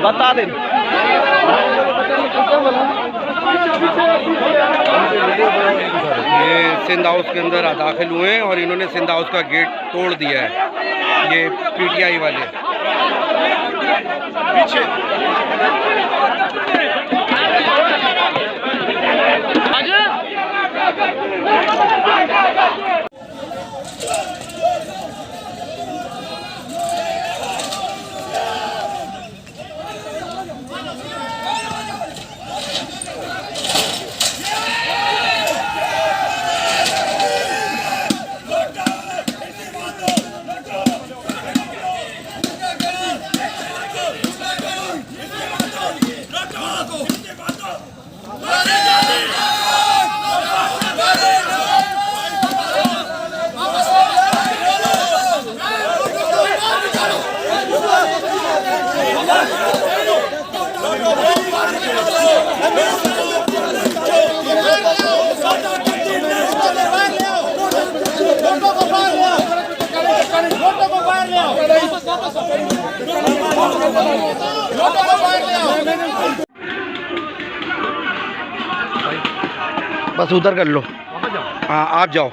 बता दे। ये सिंध हाउस के अंदर दाखिल हुए हैं और इन्होंने सिंध हाउस का गेट तोड़ दिया है, ये पीटीआई वाले। पीछे बस उधर कर लो। हाँ आप जाओ।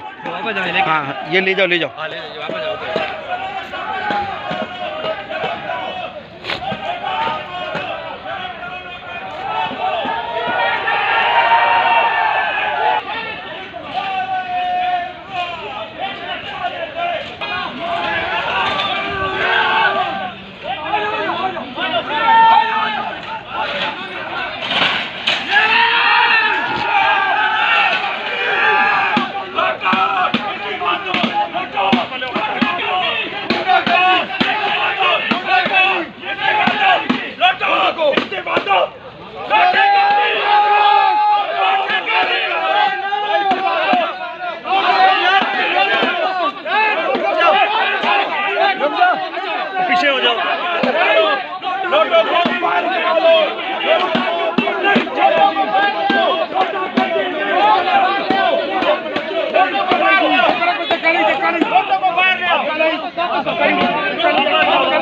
हाँ ये ले जाओ, ले जाओ। पीछे हो जाओ।